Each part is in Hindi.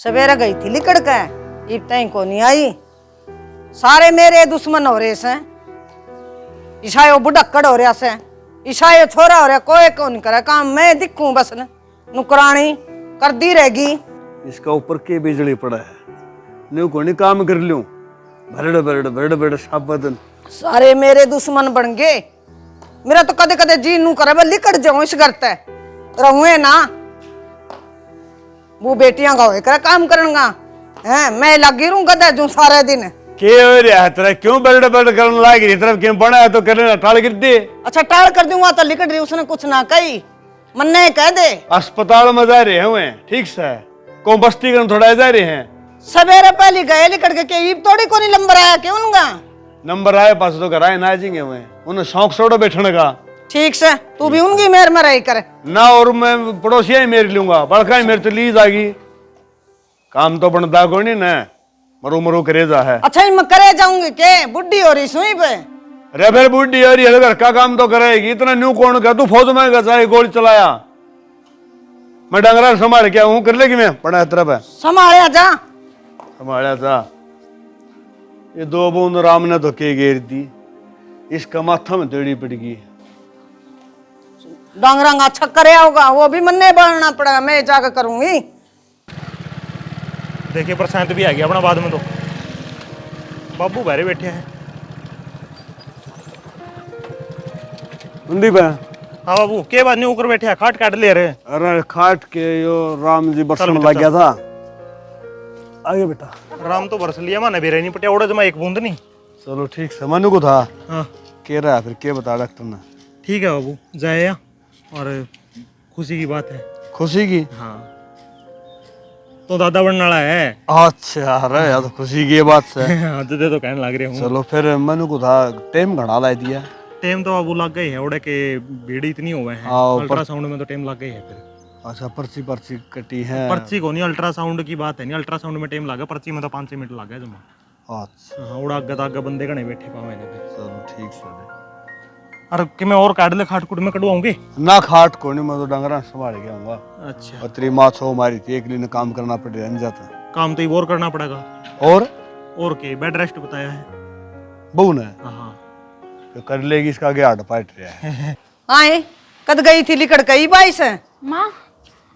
सवेरे गई थी लिकड़ के, इब तई को नहीं आई। सारे मेरे दुश्मन हो रहे से, ईशायो बुढ़क्कड़ हो रहा से, ईशायो छोरा हो रहा, कोई को नहीं करे काम। मैं दिखूं बस नुकरानी कर दी रहेगी। इसका ऊपर के बिजली पड़ा है, न्यू को नहीं काम कर लूं। भरड़ भरड़ भरड़ भरड़ सब बदन सारे मेरे दुश्मन बन गए। मेरा तो कदे कदे जी नू करे लिकड़ जाऊं इस घर ते रहूए ना। वो बेटियां का होए करे काम करनगा हैं, मैं लगी रहूं गधा जूं सारे दिन। के हो रहा है तेरा? क्यों बरड़ बरड़ करने लाग रही तरफ? क्यों बना है तो करने टाल कर दे। अच्छा टाल कर दूंगा तो लिकड़ रही, उसने कुछ ना कही, मन्ने कह दे। अस्पताल में जा रहे हुए ठीक से को बस्ती कर थोड़ा जा रहे हैं। सवेरे पहले गए लिकड़ के ईब थोड़ी को नहीं नंबर आया क्यों उनका? नंबर आए पास तो कराए ना जाएंगे हुए, उन्हें शौक छोड़ो बैठने का। ठीक से तू भी उनकी मेर में रही करे ना, और मैं पड़ोसिया ही मेरी लूंगा, बड़का ही मेरे तो लीज आगी। काम तो बनता को नहीं ना, मरू मरू करे जा है। अच्छा मैं करे जाऊंगी के बुढ़ी हो रही सुई पे? अरे फिर बुढ़ी हो रही है घर का काम तो करेगी, इतना न्यू कौन कर? तू फौज में गया गोली चलाया, मैं डंगरा संभाल क्या हूँ कर लेगी मैं बड़ा तरफ है। संभालिया जा, संभालिया था। ये दो बूंद राम ने धोके घेर दी, इसका माथा में तेड़ी पड़ गई। डांगरंगा अच्छा करे होगा, वो भी मन्ने बढ़ना पड़ेगा, मैं जाकर करूंगी। देखिए प्रशांत भी आ गया अपना बाद में, तो बाबू बाहर बैठे हैं। हाँ बाबू के बाद नहीं ऊपर बैठे हैं, खाट काट ले रहे। अरे खाट के यो राम जी बरसने लग गया था। आगे बेटा। राम तो बरस लिया, माने भी नहीं पटिया उड़ा जमा एक बूंद नहीं। चलो ठीक है, मनु को था। हाँ कह रहा है फिर के बता डॉक्टर ने? ठीक है बाबू जाए, और खुशी की बात है। खुशी की? हाँ तो दादा बनने वाला है। अच्छा अरे यार तो खुशी की बात से हाँ तो कहने लग रहे हूँ। चलो फिर मनु को था टाइम घना ला दिया। टाइम तो बाबू लग गई है, उड़े के भीड़ इतनी हुए हैं, अल्ट्रासाउंड में तो टाइम लग गई है फिर। अच्छा पर्ची पर्ची कटी है? पर्ची को नहीं, अल्ट्रासाउंड की बात है नहीं, अल्ट्रासाउंड में टाइम लगा, पर्ची में तो 5 मिनट लग गए जमा। अच्छा हाँ उड़ा आगे बंदे घने बैठे पावे। चलो ठीक से। अरे कि मैं और काट ले, खाट कूट में कटवाऊंगी ना, खाट को नहीं, मैं तो डंगरा संभाल के आऊंगा। अच्छा और तेरी माँ छो मारी थी, एक दिन काम करना पड़ेगा नहीं जाता। काम तो और करना पड़ेगा। और के बेड रेस्ट बताया है बहू ने? हाँ तो कर लेगी, इसका आगे हाथ पाट रहा है। आए कद गई थी लिकड़ कई बाई से? माँ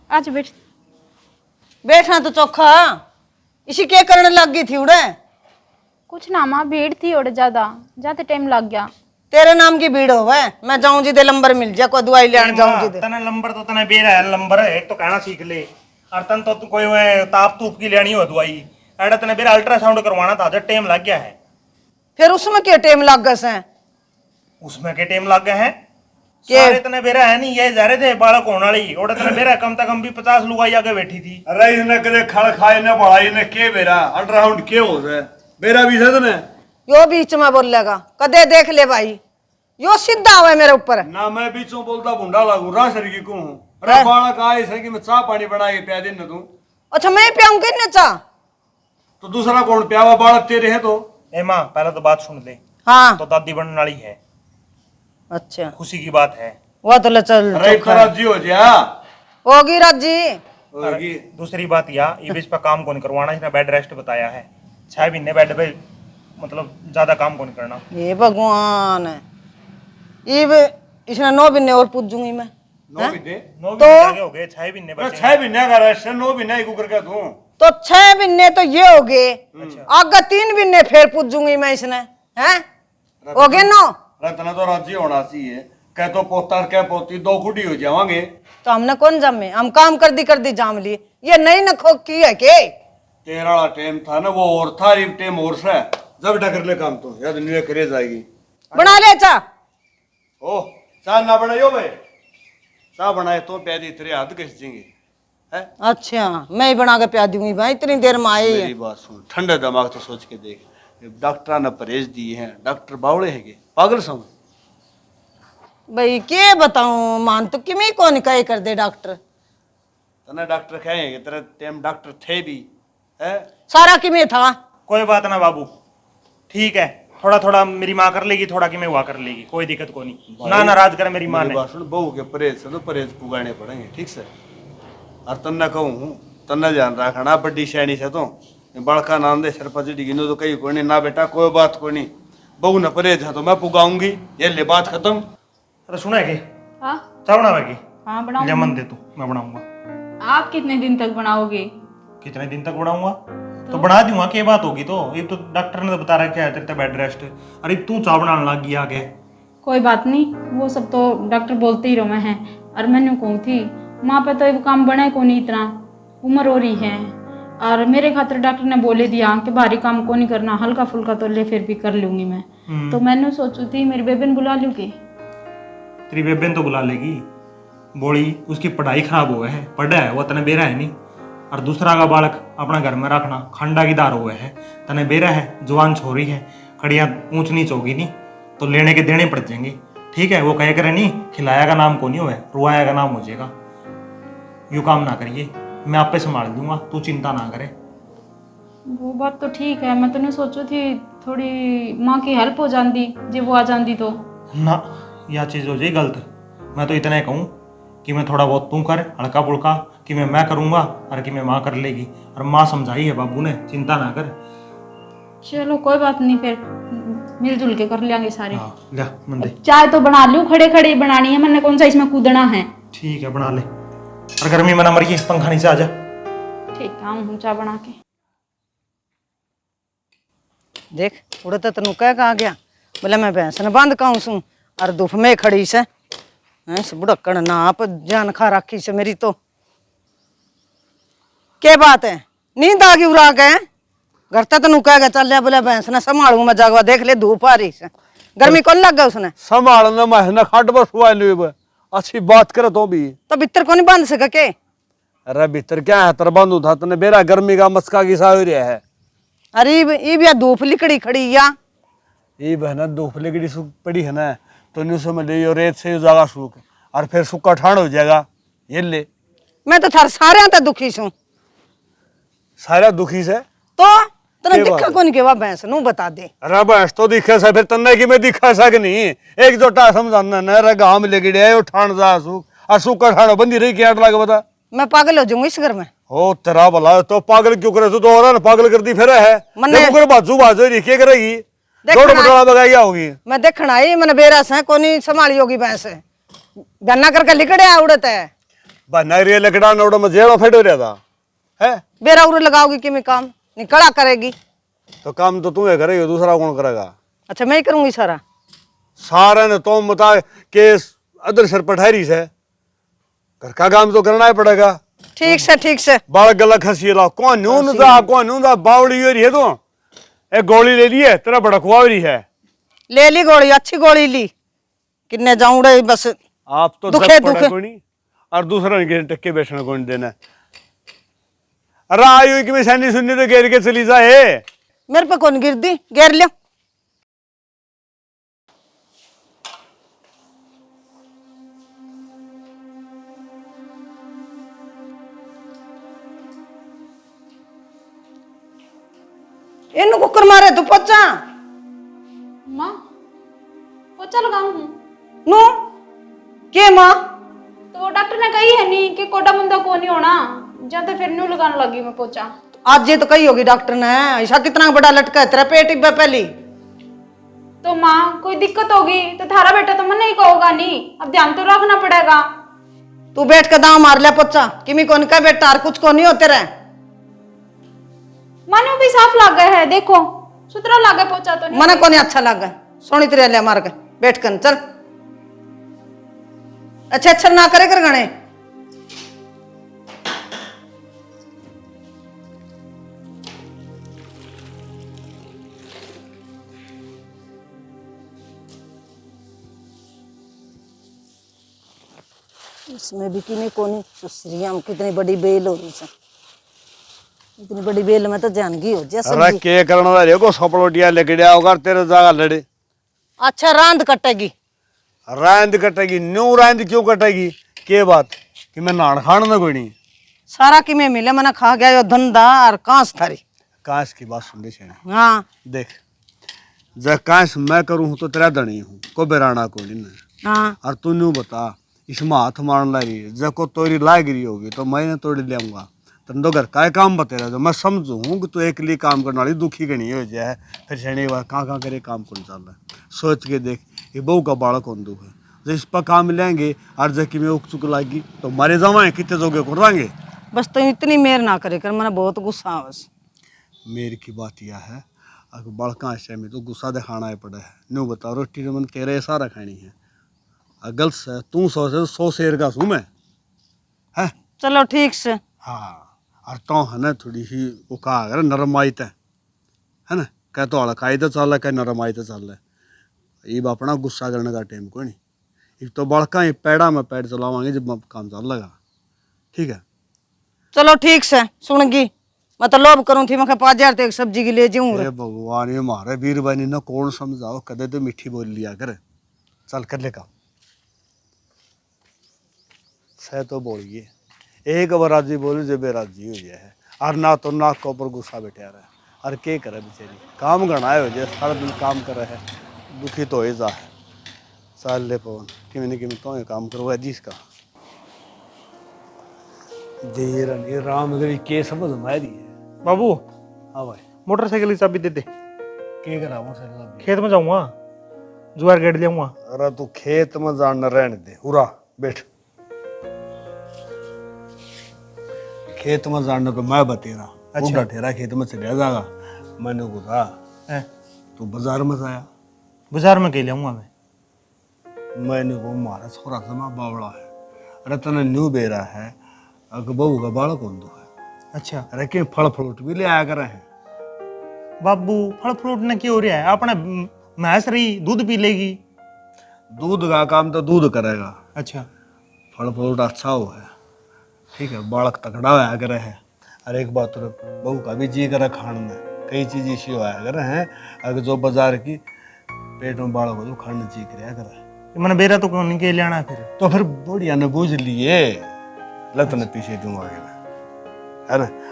आज बैठना तो चौखा, इसी के करने लग गई थी उड़े? कुछ ना माँ, भीड़ थी और ज्यादा जाते टाइम लग गया। तेरे नाम की भीड़ होवे, मैं जाऊं जी दे नंबर मिल जा, कोई दवाई लेने जाऊं जी दे। तने नंबर तो तने बेरा है, नंबर है एक तो कहना सीख ले। और तन तो तू कोई ताप तूप की लेनी हो दवाई, एड़ा तने बेरा अल्ट्रासाउंड करवाना था, जब टाइम लग गया है। फिर उसमें क्या टाइम लग गए से? उसमें के टाइम लग गए हैं? सारे तने बेरा है नहीं, ये जा रहे थे बालक होने वाली, और तने बेरा कम से कम भी 50 लुगाई आगे बैठी थी। अरे इसने कदे खड़ खाए न बढ़ाई ने के बेरा अल्ट्रासाउंड के हो रे बेरा भी सद ने यो बीच में बोलेगा, कदे देख ले भाई, यो सीधा हुआ मेरे ऊपर ना। मैं बीचों बोलता भुंडा लागू रा सर की को हूं। अरे बालक आए से कि मैं चाह पानी बना के पिया देना तू। अच्छा मैं पियाऊं कितने चाह? तो दूसरा कौन पियावा? बालक तेरे है तो। ए माँ पहले तो बात सुन ले। हाँ तो दादी बनने वाली है। अच्छा खुशी की बात है। वो तो ले चल राजी हो जा होगी राजी। होगी। दूसरी बात ये भी इस पर काम कौन करवाना, इसने बेड रेस्ट बताया है, 6 महीने बेड पे, मतलब ज्यादा काम कौन करना। ये भगवान है, इब इसने 9 महीने और पूछूंगी मैं। 9 महीने? 9 महीने हो गए, 6 महीने बचे। 6 महीने का रेस्ट, 9 महीने ही करके दूं तो 6 महीने तो ये हो गए, आगे 3 महीने फिर पूछूंगी मैं इसने, हैं हो गए 9। रतना तो राजी होना चाहिए, कह तो पोता कह पोती दो खुडी हो जावांगे। तो हमने कौन जामे, हम काम कर दी जाम लिए, ये नहीं न खो की है के? तेरा वाला टाइम था ना वो, और था टाइम और से जब डकर ले काम तो याद नहीं करे जाएगी। बना ले चा। ओ चाह ना बनाइयो भाई, चाह बनाए तो प्यादी तेरे हाथ किस देंगे है? अच्छा मैं ही बना के प्या दूंगी भाई, इतनी देर में आई है। मेरी बात सुन, ठंडे दिमाग तो सोच के देख, डॉक्टर ने परहेज दिए हैं, डॉक्टर बावड़े है पागल समझ भाई के बताऊं, मान तो किमी कौन कहे कर दे डॉक्टर। तने डॉक्टर कहेंगे तेरे टाइम डॉक्टर थे भी है? सारा किमे था। कोई बात ना बाबू, ठीक है, थोड़ा थोड़ा मेरी माँ कर लेगी, थोड़ा कि मैं हुआ कर लेगी, कोई दिक्कत को नहीं। ना नाराज करे मेरी माँ ने। बहू के परहेज से तो परहेज पुगाने पड़ेंगे ठीक से। और तन्ना कहूँ तन्ने ध्यान रखना बड़ी शैनी से तो बड़का नाम दे सर पर चढ़ी गिनो तो कहीं कोई नहीं ना बेटा कोई बात कोई नहीं बहू न परहेज है तो मैं पुगाऊंगी ये ले बात खत्म। अरे सुना है कि हाँ चाय बनावेगी? हाँ ले बनाऊंगी। मन दे तू, मैं बनाऊंगा। आप कितने दिन तक बनाओगे? कितने दिन तक बनाऊंगा? तो बना दूंगा, क्या बात होगी? तो ये तो डॉक्टर ने तो बता रखा है तेरे बेड रेस्ट। अरे तू चाय बनाने लग गई आगे। कोई बात नहीं, वो सब तो डॉक्टर बोलते ही रहे हैं। और मैंने कहूँ थी माँ पे तो ये काम बने को नहीं, इतना उम्र हो रही है। और मेरे खातिर डॉक्टर ने बोले दिया कि भारी काम को नहीं करना, हल्का फुल्का तो ले फिर भी कर लूंगी मैं। तो मैंने सोचू थी मेरी बेबे ने बुला लूँगी। तेरी बेबे तो बुला लेगी, बोली उसकी पढ़ाई खराब हुआ है, पढ़ा है वो तने बेरा है नहीं। और दूसरा का बालक अपना घर में रखना खंडा की दार हुआ है, तने बेरा है, जवान छोरी है, कड़ियाँ ऊंच नीच होगी नहीं तो लेने के देने पड़ जाएंगे। ठीक है, वो कहे करे नहीं खिलाया का नाम को नहीं हुआ, रुआया का नाम हो जाएगा। यूँ काम ना करिए, मैं आप पे संभाल दूंगा, तू चिंता ना करे। वो बात तो ठीक है, मैं तो नहीं सोचू थी थोड़ी माँ की हेल्प हो जाती जब वो आ जाती तो। ना यह चीज़ हो जाए गलत। मैं तो इतना ही कहूँ कि मैं थोड़ा बहुत तू कर, हल्का फुल्का कि मैं करूँगा और कि मैं माँ कर लेगी। और माँ समझाई है बाबू ने, चिंता ना कर। चलो कोई बात नहीं, फिर मिलजुल के कर लेंगे सारे। हाँ ले मंदे। चाय तो बना लूँ, खड़े खड़े बनानी है, मैंने कौन सा इसमें कूदना है। ठीक है बना ले, और गर्मी में ना मरिए, पंखा नीचे आ जा। ठीक है, हम चाय बना के। देख उड़े तो तेन कह आ गया बोले मैं भैंस ने बंद कहूँ सू और धूप में खड़ी से बुढ़क्कड़ ना आप जान खा रखी से मेरी तो। क्या बात है, नींद आ गई उड़ा के? घर तक तेन कह गया चल बोले भैंस ने संभालू मैं जागवा, देख ले धूप आ रही से, गर्मी कौन लग गया उसने? संभालना मैं न खाट पर हुआ नहीं अच्छी बात करे तो भी तो भीतर को नहीं बांध सका के? अरे भीतर क्या है तर बांधू था तने बेरा गर्मी का मस्का की सा हो रहा है। अरे ये भी धूप लिकड़ी खड़ी या ये बहना धूप लिकड़ी सूख पड़ी है ना तो न्यू समझ लियो रेत से जागा सूख और फिर सूखा ठाण हो जाएगा। ये ले मैं तो थार सारे तो दुखी छू। सारा दुखी से तो तेने के दिखा बात? कौन के वा भैंस नू बता दे। अरे भैंस तो दिखे सा फिर तन्ने की मैं दिखा सा कि नहीं एक जोटा समझाना न रे गांव में लेके गया ठाण जा सूख और सूखा ठाण बंदी रही क्या लगे बता? मैं पागल हो जाऊंगी इस घर में। ओ तेरा भला तो पागल क्यों करे तू तो और पागल करती फिर है मन्ने- देखो बाजू बाजू रही क्या करेगी देख दौड़ ना- मटोला बगाई क्या होगी? मैं देखना आई मैंने बेरा से कोनी संभाली होगी भैंस, गन्ना करके लिकड़े उड़त है बनरिया लकड़ा नोड़ में जेड़ो फेट हो रहा था है बेरा उड़ लगाओगी कि मैं काम निकड़ा करेगी? तो काम तो तुम्हें करेगी दूसरा कौन करेगा? अच्छा मैं ही करूंगी सारा? सारे ने तुम बता के अदर सर पठारी से घर का काम तो करना ही पड़ेगा। ठीक से बाल गला खसी ला कौन नून दा बावड़ी हो रही है तो एक गोली ले ली है तेरा भड़कवा रही है। ले ली गोली, अच्छी गोली ली, किन्ने जाऊंडे बस आप तो दुखे दुखे दुखे कोनी और दूसरा ने टक्के बैठने को नहीं देना। अरे आयु कि मैं सैनी सुननी तो घेर के चली जाए मेरे पे कौन गिर दी, घेर लियो। इन कुकर मारे तू पचा माँ पोछा लगाऊं हूँ नू के माँ? तो वो डॉक्टर ने कही है नहीं कि कोटा मुंदा को नहीं होना, जाते फिर न्यू लगाने लगी मैं पोछा। आज ये तो कही होगी डॉक्टर ने, ऐसा कितना बड़ा लटका है तेरा पेट ही पहली। तो माँ कोई दिक्कत होगी तो थारा बेटा तो मन नहीं कहोगा नहीं, अब ध्यान तो रखना पड़ेगा। तू बैठ के दाव मार लिया पोचा कि मैं कौन का बेटा और कुछ को नहीं होते रहे। माने भी साफ लग गया है, देखो सुथरा लग गया पोछा तो नहीं। मने को नहीं अच्छा लगा, सोनी तेरे लिया मार के बैठ कर चल। अच्छा ना करे कर गणे इसमें भी किने कोनी सुसरियाम कितनी बड़ी बेल हो रही है, इतनी बड़ी बेल में तो जानगी हो जा अरे सब्जी। के करना था देखो सपड़ोटिया लेके गया होगा तेरे जागा लड़े। अच्छा रांद कटेगी? रांद कटेगी न्यू रांद क्यों कटेगी? के बात कि मैं नान खान में कोई नहीं सारा कि मैं मिले मना खा गया यो धंधा और कांस थारी। काश की बात सुन दे हाँ देख जब काश मैं करूँ तो तेरा धनी हूँ को बेराना को नहीं। हाँ और तू न्यू बता इसमें हाथ मारने लगी जब को तोरी लाग रही होगी तो मैंने तोड़ ले आऊंगा तन तो घर का काम बते रहे, मैं समझू कि तू एक लिए काम करने वाली दुखी गणी हो जाए, फिर शनि बार कहाँ करे काम कौन चल रहा है। सोच के देख, ये बहू का बालक कौन दुख है, जब इस पर काम लेंगे और जबकि में उक चुक लागी तो मारे जावा कितने जोगे कर देंगे। बस तो इतनी मेर ना करे कर, मैंने बहुत गुस्सा है बस। मेरी की बात यह है, अगर बड़का ऐसे में तो गुस्सा दिखाना ही पड़ा है। न्यू बता, रोटी तो मन तेरे सारा खानी है, अगल से तू 100 शेर का सू मैं है। चलो ठीक से। हाँ, और तो है ना थोड़ी सी वो कहा अगर नरम आई है ना, कह तो हड़काई तो चल रहा, कह नरम आई तो चल रहा है। ये अपना गुस्सा करने का टाइम कोई नहीं, एक तो बड़का ही पैड़ा में पैर चलावांगे जब काम चल लगा। ठीक है चलो ठीक से, सुन गई मैं तो लोभ करूँ थी, मैं 5,000 तो एक सब्जी की ले जाऊँ। हे भगवान, ये मारे वीर बनी ना कौन समझाओ, कदे तो मीठी बोल लिया कर। चल कर ले काम सह तो बोलिए, एक बार राजी बोली जब राजी हो गया है, और ना तो नाक के ऊपर गुस्सा बैठा रहा है। और क्या करे बेचारी, काम गणाए हो जाए, सारा दिन काम कर रहा है, दुखी तो ही जा है। चल ले पवन, कि तो काम करवा जिसका देर नहीं राम गरी के समझ मारी है। बाबू हाँ भाई, मोटरसाइकिल की चाबी दे दे, क्या करा मोटरसाइकिल? खेत में जाऊंगा, जुआर गेट जाऊंगा। अरे तू खेत में जाना रहने दे, उरा बैठ। खेत में जाने को मैं बतेरा, अच्छा। ठेरा खेत में चलिया जागा। मैंने कहा तू बाजार में जाया, बाजार में कह जाऊंगा मैं। मैंने को मारा छोरा समा बावड़ा है, अरे तने न्यू बेरा है, अगर बहू का बालक कौन दो है। अच्छा अरे के फल फ्रूट भी ले आया करे हैं। बाबू फल फ्रूट ने क्या हो रहा है, अपने भैंस रही दूध पी लेगी। दूध का काम तो दूध करेगा, अच्छा फल फ्रूट अच्छा हो है। ठीक है, बालक तकड़ा होया करे है। अरे एक बात तो बहू का भी जी करे खान में, कई चीज इसी होया करे हैं, अगर जो बाजार की पेट में बालक हो तो खाने जी कर करे। मैंने बेरा तो कौन के लेना फिर, तो फिर बढ़िया ने बूझ लिए लत ने पीछे दूंगा है ना।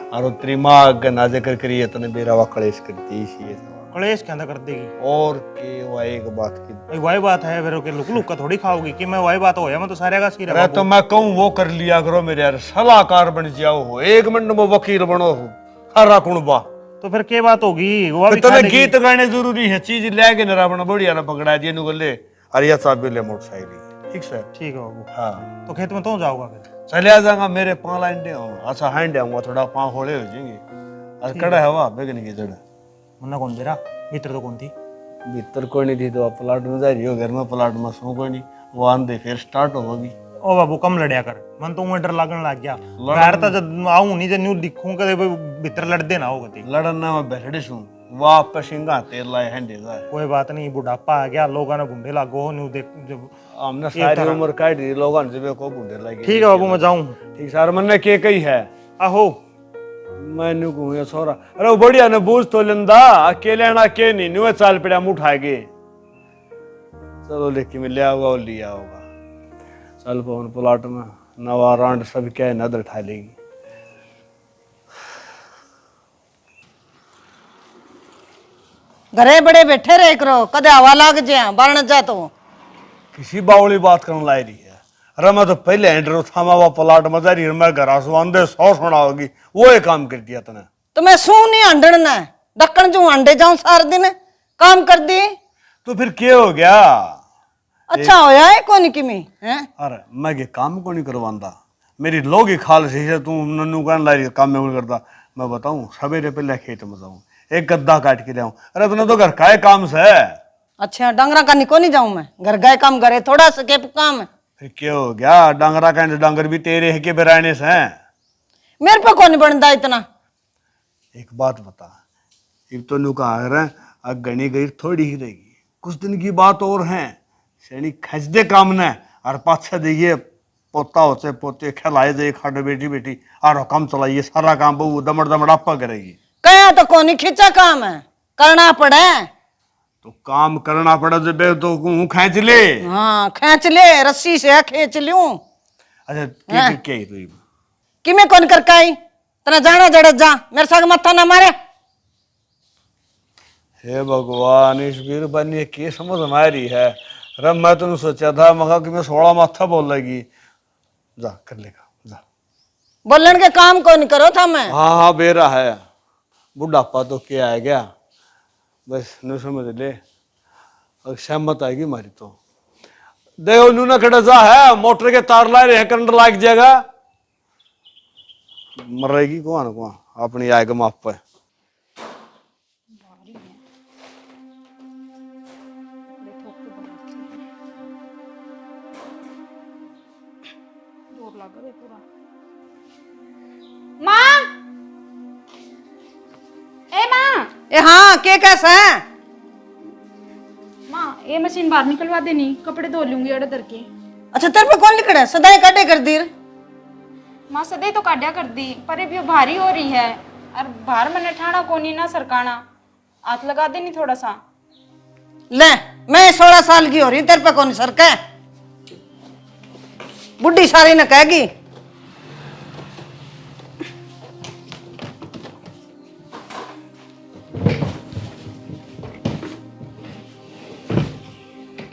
और तेरी माँ अगर ना जिक्र करिए तने बेरा वा कलेश करती इसी कलेश क्या कर देगी। और के वो एक बात की वही बात है फिर, लुक लुक का थोड़ी खाओगी कि मैं वही बात होया, मैं तो सारे का सिर है अरे बाबू। तो मैं कहूँ वो कर लिया करो मेरे यार, सलाहकार बन जाओ हो, 1 मिनट में वकील बनो हो हरा कुणबा। तो फिर क्या बात होगी, वो भी तने गीत गाने जरूरी है, चीज ले के नरा बना बढ़िया ना पकड़ा दिए नु गले। अरे ये साहब ले मोटरसाइकिल ठीक से। ठीक है बाबू। हाँ तो खेत में तो जाओगा फिर। चलिया जाऊंगा, मेरे 5 लाइन दे अच्छा हैंड आऊंगा, थोड़ा 5 होले हो जाएंगे। और कड़ा हवा बेगन की जड़ मुन्ना कौन बेरा मित्र तो कौन थी। भीतर कोई नहीं थी, तो प्लाट में जा रही हो, घर में प्लाट में सो कोई नहीं, वो आंधे फिर स्टार्ट होगी। ओ बाबू कम लड़िया कर, मन तो डर लगन लग गया। बाहर तो जब आऊं नहीं, जब न्यू दिखूं कदे भीतर लड़दे ना हो कदी। लड़ना मैं बैठे सू वाह पशिंगा तेल लाए हैंडे जा। कोई बात नहीं, बुढ़ापा आ गया, लोगों ने गुंडे लागो न्यू देख जब हमने सारी उम्र काट दी लोगों ने, जब को बूढ़े लगे। ठीक है बाबू मैं जाऊं। ठीक सर, मन के कही है आहो मैंने कहूँ छोरा, अरे वो बढ़िया ने बूझ तो लेंदा, अकेले आना के नहीं न्यू चाल पड़ा मुँह उठाएगे। चलो लेकिन मैं लिया होगा और लिया होगा। चल पवन प्लाट में नवा रांड सब क्या है नजर उठा लेगी। घरे बड़े बैठे रहे करो, कदे हवा लग जाए बारण जा तो किसी बावली बात करने लाई रही है। अरे मैं तो पहले एंड्रो थामा हुआ प्लाट में जा रही है, मैं घर आसू आंधे 100 सुना होगी, वो एक काम कर दिया तने। तो मैं सू नहीं अंडना ढक्कन जो अंडे जाऊं सार दिन काम कर दी। तो फिर क्या हो गया? अच्छा होया है कौन किमी है। अरे मैं ये काम को नहीं करवांदा, मेरी लोग ही खाल सही है, तू नन्नू कहने लाई काम में नहीं करता। मैं बताऊं सवेरे पहले खेत में जाऊं, एक गद्दा काट के लाऊं। अरे तूने तो घर का ही काम से। अच्छा डंगरा का निको नहीं जाऊं मैं, घर गए काम करे थोड़ा सके काम है। फिर क्या हो गया? डांगरा का डांगर भी तेरे है के बेराने से हैं। मेरे पे कौन बनता इतना। एक बात बता, अब तो नु कहा रहे अब गणी गई थोड़ी ही रहेगी, कुछ दिन की बात और है। सैनी खच दे काम ने और पाछे देखिए पोता होते पोते खिलाए दे खाडे बेटी बेटी और काम चलाइए, सारा काम बहु दमड़ दमड़ आपा करेगी। कया तो कौन खींचा काम है, करना पड़े तो काम करना पड़े जब तो खींच ले। हाँ खींच ले, रस्सी से खींच लूं। अच्छा क्या क्या ही तू कि मैं कौन कर काई तना जाना जड़ जा, मेरे साथ मत्था ना मारे। हे भगवान, इस वीर बनी के समझ हमारी है। रब मैं तुम सोचा था मगा कि मैं 16 माथा बोल लगी। जा कर लेगा जा। बोलन के काम को नहीं करो था मैं। हाँ हाँ बेरा है, बुढ़ापा तो क्या है गया, बस न समझ ले, अब सहमत आएगी हमारी तो। देखो नू ना खड़ा है, मोटर के तार ला रहे हैं, करंट लाग जाएगा, मरेगी कौन कौन, अपनी आएगा माप पे। माँ, ए माँ, ए हाँ के कैसा है? माँ ये मशीन बाहर निकलवा देनी, कपड़े धो लूंगी अड़े धर के। अच्छा तेरे पे कौन लिखड़ा है? सदाई काटे कर दी। माँ सदे तो काटिया कर दी, पर ये भी भारी हो रही है, और बाहर मैंने ठाणा कोनी ना सरकाना, हाथ लगा देनी थोड़ा सा। ले मैं 16 साल की हो रही, तेरे पे कौन सर का? बुढ़ी सारी न कहेगी।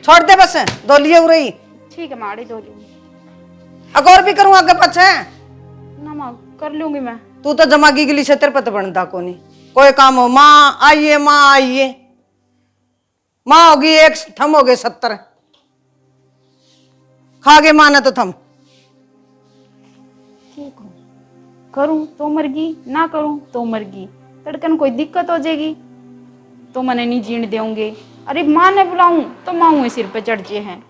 छोड़ दे बस, दो लिए हो रही। ठीक है माँ, अड़े धो लूंगी। अगौर भी करूँ आगे पीछे? ना माँ कर लूंगी मैं। तू तो जमा की गली से तेरे पे तो बनता को नहीं कोई काम हो। माँ आइए, माँ आइए, माँ होगी एक, थम हो गए 70। खा गए माँ ने तो थम। ठीक हो, करूँ तो मरगी, ना करूँ तो मरगी, तड़कन कोई दिक्कत हो जाएगी तो मने नहीं जीण देंगे, अरे माँ ने बुलाऊं तो माँ सिर पे चढ़ जे हैं।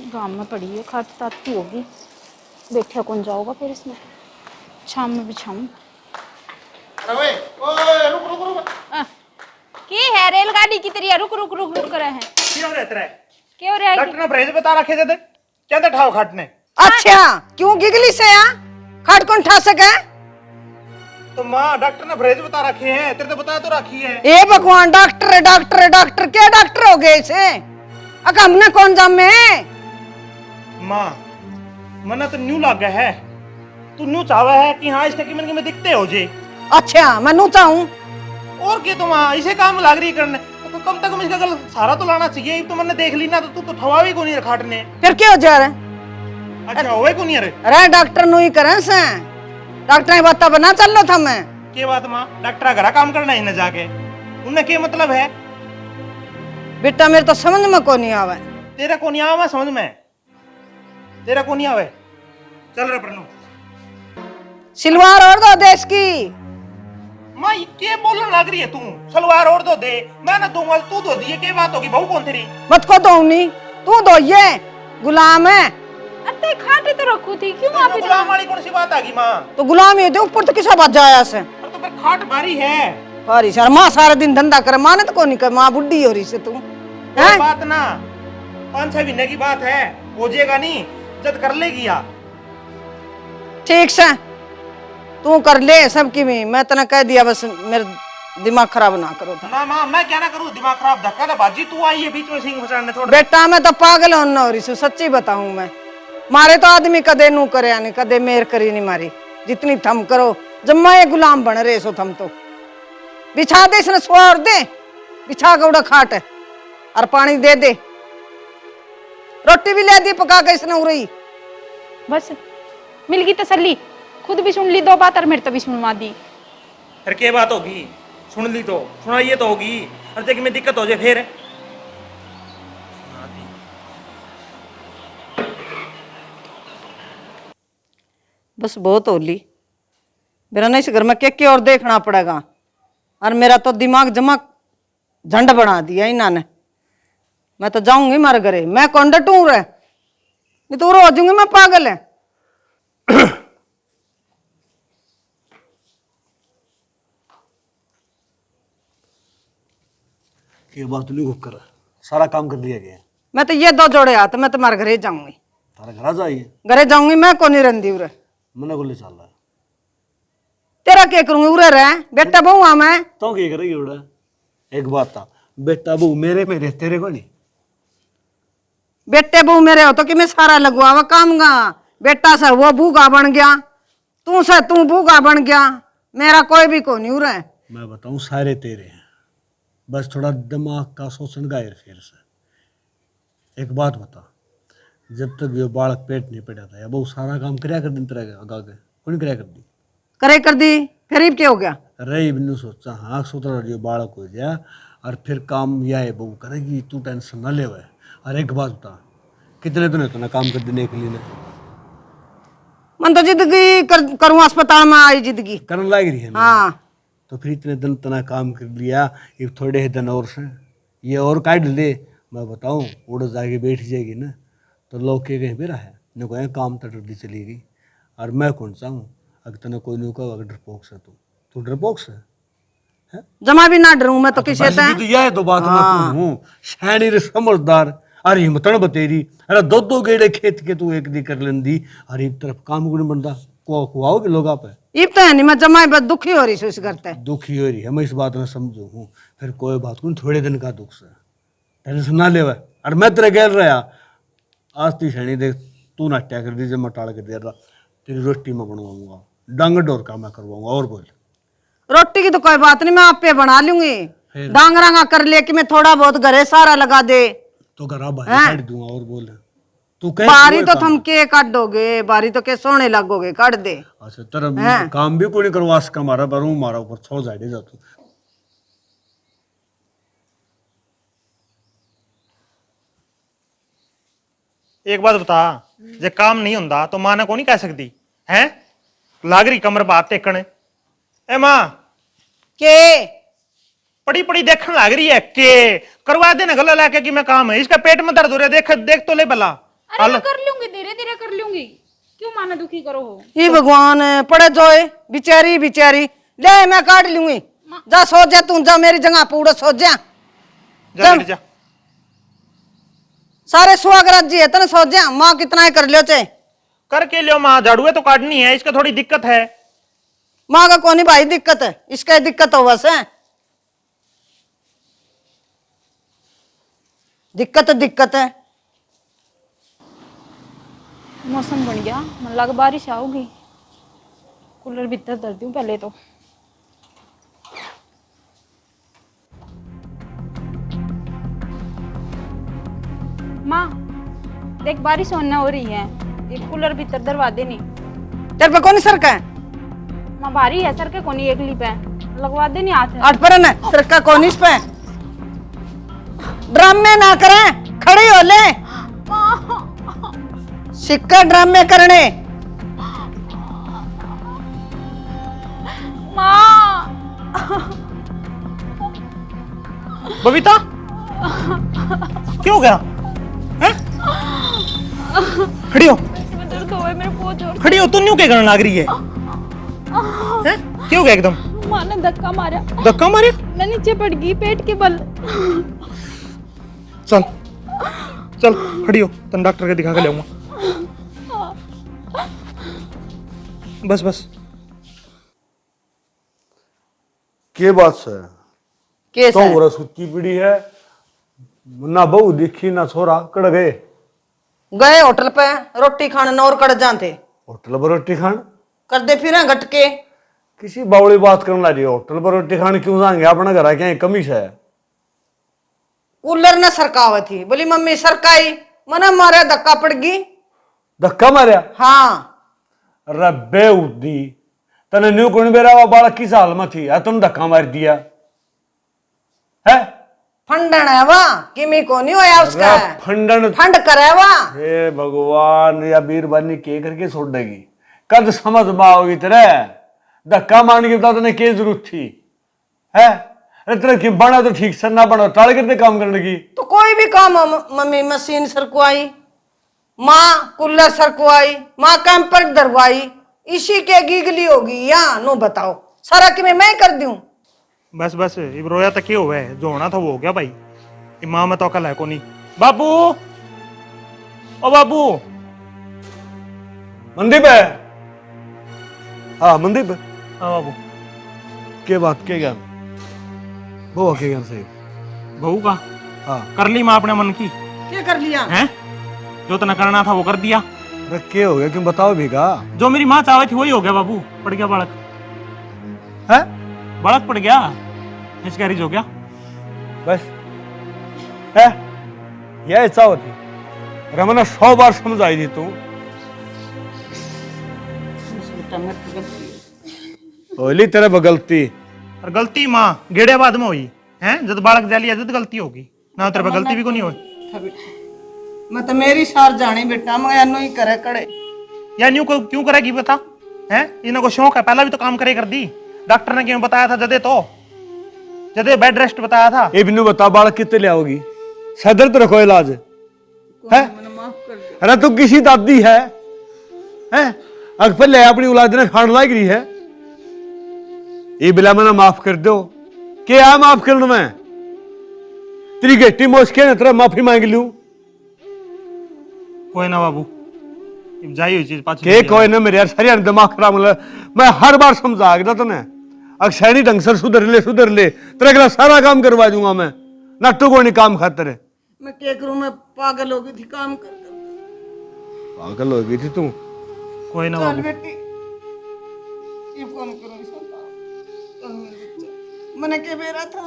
गांव में पड़ी है, खाती ताती होगी, बैठा कौन जाओगा फिर इसमें, शाम में बिछाऊं। की है रेलगाड़ी की तरह रुक रुक रुक रुक रहे हैं? क्यों रहता है? क्यों रहे? डॉक्टर ने परहेज बता रखे थे, क्या था ठाव खाटने? अच्छा क्यों गिगली से आ? खाट कौन ठा सके? तो माँ डॉक्टर ने परहेज बता रखे हैं, तेरे तो बता तो रखी है। ए भगवान, डॉक्टर डॉक्टर डॉक्टर क्या डॉक्टर हो गए इसे? अका हमने कौन जामे? माँ मना तो न्यू लग गया है, तू न्यू चाहवा है कि हाँ इसके कीमत में दिखते हो जे। अच्छा मैं नू चाहूं और क्या, तुम इसे काम लग रही करने, तो कब तक इसका गल सारा तो लाना चाहिए। तो मैंने देख ली ना, तो तू तो ठवा भी को नहीं खाटने। फिर क्या हो जा रहा? अच्छा होए को नहीं? अरे अरे डॉक्टर नु ही करे से, डॉक्टर ने बता बना चल लो था मैं। के बात माँ, डॉक्टर घर काम करना ही न जाके, उन्हें क्या मतलब है? बेटा मेरे तो समझ में को नहीं आवे। तेरा को नहीं आवा समझ में, तेरा को नहीं आवे। चल रे प्रनु, सिलवार और दो देश की। माँ ये बोलने लग रही है तू, सलवार और दो दे, मैं ना दूंगा, तू दो दिए, क्या बात होगी? बहू कौन तेरी? मत को दो नहीं, तू दो, ये गुलाम है। अरे खाटे तो रखू थी, क्यों आप इतना? गुलाम वाली कौन सी बात आ गई माँ? तो गुलाम ये दे, ऊपर तो किसा बात जाया से? और तो फिर खाट भारी है। भारी सर, माँ सारा दिन धंधा करे, माँ ने तो को नहीं कर, माँ बुढ़ी हो रही से तू कोई बात ना, 5-6 महीने की बात है, हो जाएगा नहीं, जब कर लेगी या। ठीक से तू कर ले सबकी भी, मैं तना कह दिया बस, मेरे दिमाग खराब ना करो था। ना माँ मैं क्या ना करूँ, दिमाग खराब धक्का ना बाजी, तू आई है बीच में सिंह फसाने थोड़ा। बेटा मैं तो पागल होना हो रही सु, सच्ची बताऊं मैं। मारे तो आदमी कदे नू करे नहीं, कदे मेर करी नहीं मारी, जितनी थम करो। जब मैं गुलाम बन रहे सो थम तो बिछा दे, इसने सुआ और दे, बिछा गौड़ा खाट और पानी दे दे, रोटी भी ले दी पका के इसने उड़ी। बस मिल गई तसल्ली, खुद भी सुन ली 2 बात और मेरे तो भी सुनवा दी। फिर क्या बात होगी? सुन ली तो सुनाइए तो होगी, हर जगह में दिक्कत हो जाए फिर। बस बहुत होली, मेरा नहीं इस घर में क्या और देखना पड़ेगा, और मेरा तो दिमाग जमा झंड बना दिया इन्होंने। मैं तो जाऊंगी मारे घरे, मैं कौन डटू रे, नहीं तो रो जाऊंगी मैं, पागल है। के बात नहीं कर, सारा काम कर लिया गया। मैं तो ये 2 जोड़े हाथ, मैं तुम्हारे घरे जाऊंगी, तारा घर जाइए, घरे जाऊंगी मैं, को नहीं रंदी उरे। मना को ले चल रहा है, तेरा क्या करूंगी उरे रहे, बेटा बहू आ मैं तो क्या करेगी उड़ा? एक बात था, बेटा बहू मेरे मेरे तेरे को नहीं। बेटे बहू मेरे हो तो कि मैं सारा लगवावा काम गा, बेटा से वो भूखा बन गया, तू से तू भूखा बन गया, मेरा कोई भी को नहीं उरे। मैं बताऊं सारे तेरे हैं, बस थोड़ा दिमाग का शोषण गायर फिर से। एक बात बता, जब तक ये बालक पेट नहीं पड़ा था, बहुत सारा काम कराया कर दिन तरह आगा के कौन कराया कर दी। करे कर दी, फिर अब क्या हो गया? रही बिन्नू सोचा हाँ सोता जो बालक हो जाए और फिर काम यह है बहू करेगी, तू टेंशन ना ले। और एक बात बता, कितने दिन होता ना काम कर देने के लिए ना? मन तो जिंदगी करूँ अस्पताल में आई जिंदगी करने लग रही है ना। हाँ तो फिर इतने दिन तना काम कर लिया, ये थोड़े ही दिन और से ये और काट ले, मैं बताऊं उड़ जाके बैठ जाएगी ना तो लोग के कहीं बेरा है न को काम तक दी चली गई। और मैं कौन सा हूँ अगर तना कोई नहीं कहो अगर डरपोक से तू डरपोक से जमा भी ना डरूं मैं तो किसी से। तो यह तो बात मैं हूँ शहरी रे समझदार। अरे हिम्मतन बतेरी, अरे दो गेड़े खेत के तू एक दी कर लेंदी, और एक तरफ काम गुण बनता को खुआओगे लोग आप इब तो है नहीं, मैं जमा बस दुखी हो रही हूँ इस करते। दुखी हो रही है, मैं इस बात में समझू हूँ। फिर कोई बात को थोड़े दिन का दुख से टेंशन ना ले। और मैं तेरे गैर रहा आज ती शनि देख तू नाट्या कर दीजिए, मैं टाल के दे रहा तेरी रोटी में बनवाऊंगा, डांग डोर का मैं करवाऊंगा। और बोल रोटी की तो कोई बात नहीं, मैं आप पे बना लूंगी। डांग रांगा कर ले कि मैं थोड़ा बहुत घरे सारा लगा दे तो घर बाहर काट दूंगा। और बोल तू कह बारी तो थम के काटोगे, बारी तो के सोने लगोगे काट दे। अच्छा तेरा काम भी कोई नहीं करवा सका मारा बरू मारा ऊपर छोड़ जाए जा तू। एक बात बता, जे काम नहीं होंदा तो मां ने को नहीं कह सकती है? लाग रही कमर बात टेकने ए मां के पड़ी पड़ी देखने लग रही है के करवा देना गला लाके कि मैं काम है, इसका पेट में दर्द हो रहा है, देख तो ले भला। अरे मैं कर लूंगी, धीरे धीरे कर लूंगी, क्यों माना दुखी करो हो? ये भगवान पड़े जोए बिचारी बिचारी, ले मैं काट लूंगी। जा सो जा तू, जा मेरी जगह पूरा सो जा। जा लेट जा। सारे सुहागरात जी है तने सो जा, माँ कितना ही कर लियो चाहे करके लियो मां, झाड़ू है तो काटनी है, इसका थोड़ी दिक्कत है। माँ का कौन भाई दिक्कत है, इसका ही दिक्कत हो बस है। दिक्कत है। मौसम बन गया, मन लगा बारिश आओगी। कूलर भीतर धर दूं पहले तो। माँ देख बारिश होने हो रही है, ये कूलर भीतर दरवा दे नहीं। तेरे पे कौन सरका है? माँ भारी है, सर के कोनी एकली पे लगवा दे नहीं हाथ। आठ पर है सरका कौन इस पे? ड्रामे ना करें, खड़ी हो ले। सिक्का ड्रामे करने। माँ बबीता क्या हो गया है? खड़ी हो, दर्द हो मेरे बहुत जोर से। खड़ी हो, तू न्यू क्या करने लग रही है? क्या हो गया एकदम? माँ ने धक्का मारा। धक्का मारे? मैं नीचे पड़ गई पेट के बल। चल चल खड़ी हो, तन डॉक्टर के दिखा के लाऊंगा। बस बस। के बात से केस तो है। वो सुती पड़ी है ना, बहू दिखी ना छोरा कड़ गए गए होटल पे रोटी खाने नौर कड़ जाते होटल पर रोटी खान कर दे फिर घटके। किसी बावड़ी बात करने लगी, होटल पर रोटी खाने क्यों जाएंगे? अपना घर क्या कमी से है? कूलर ने सरकावत थी, बोली मम्मी सरकाई, मना मारे धक्का पड़ गई। धक्का मारिया? हाँ रब्बे उदी तने न्यू कौन बेरा हुआ बालक किस हाल में थी, तुम धक्का मार दिया है? फंडन है वाह, किमी को नहीं होया उसका फंडन फंड करे वाह। हे भगवान, या बीरबानी के करके छोड़ देगी? कद समझ में आओगी तेरे? धक्का मारने की बता तने क्या जरूरत थी है? अरे तेरे की बना तो ठीक से ना बना टाल करते काम करने की। तो कोई भी काम हो, मम्मी मशीन सरकुआई, माँ कूलर सरकुआई, माँ कैंपर दरवाई, इसी के गीगली होगी या नो बताओ सारा कि मैं कर दूं? बस बस, इब रोया तक क्या हुआ है, जो होना था वो हो गया भाई। माँ में तो अकल है को नहीं। बाबू ओ बाबू। मंदीप है? हाँ मंदीप। हाँ बाबू। के बात के ज्ञान वो के ज्ञान से बहू का हाँ कर ली माँ अपने मन की क्या कर लिया? है? जो तना करना था वो कर दिया। अरे क्या हो गया क्यों बताओ भीगा? जो मेरी माँ चाहे थी वही हो गया बाबू, पड़ गया बालक है? बालक पड़ गया, मिसकैरेज हो गया। बस है यह इच्छा होती रमना 100 बार समझाई दी तू होली तेरे पर गलती। और गलती माँ गेड़े बाद में हुई है, जब बालक जाली जब गलती होगी ना, तेरे पर गलती भी को नहीं हुई। मैं तो मेरी सार जानी बेटा, मैं अनु ही करे कड़े या न्यू को क्यों करेगी बता है, इन्हों को शौक है, पहला भी तो काम करे कर दी। डॉक्टर ने क्यों बताया था जदे बेड रेस्ट बताया था। ये बिनु बता बालक कितने ले आओगी, सदर तो रखो इलाज है। अरे तू किसी दादी है अग पहले अपनी औलाद ने खान लायक रही है, ये बिला मैंने माफ कर दो। क्या माफ करना मैं तेरी गेटी मोश के तेरा माफी मांग लूं। कोई ना बाबू, जाई हुई चीज पाछी के कोई ना मेरे यार सारी दिमाग खराब हो। मैं हर बार समझा के तने अग सैनी ढंग से सुधर ले तेरे अगला सारा काम करवा दूंगा मैं, नट्टू को नहीं काम खातर। मैं क्या करूं, मैं पागल हो गई थी काम कर पागल हो गई थी तू। कोई ना चल बाबू, बेटी ये कौन करूं चल मेरे बच्चे। मैंने क्या बेरा था,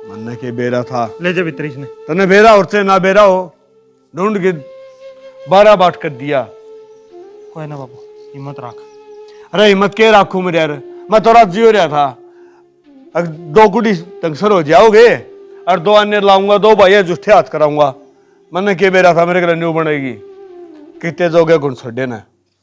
मन के बेरा था ले जा भीतर इसने। तने बेरा और से ना बेरा हो ढूंढ के 12 बाट कर दिया। कोई ना बाबू, हिम्मत रख। अरे हिम्मत के रखू मेरे यार, मैं तो रात जियो रहा था। अगर 2 गुड़ी तंगसर हो जाओगे और 2 अन्य लाऊंगा, 2 भाई जुठे हाथ कराऊंगा। मन के बेरा था मेरे घर न्यू बनेगी कितने जोगे गुण छोड़े ना।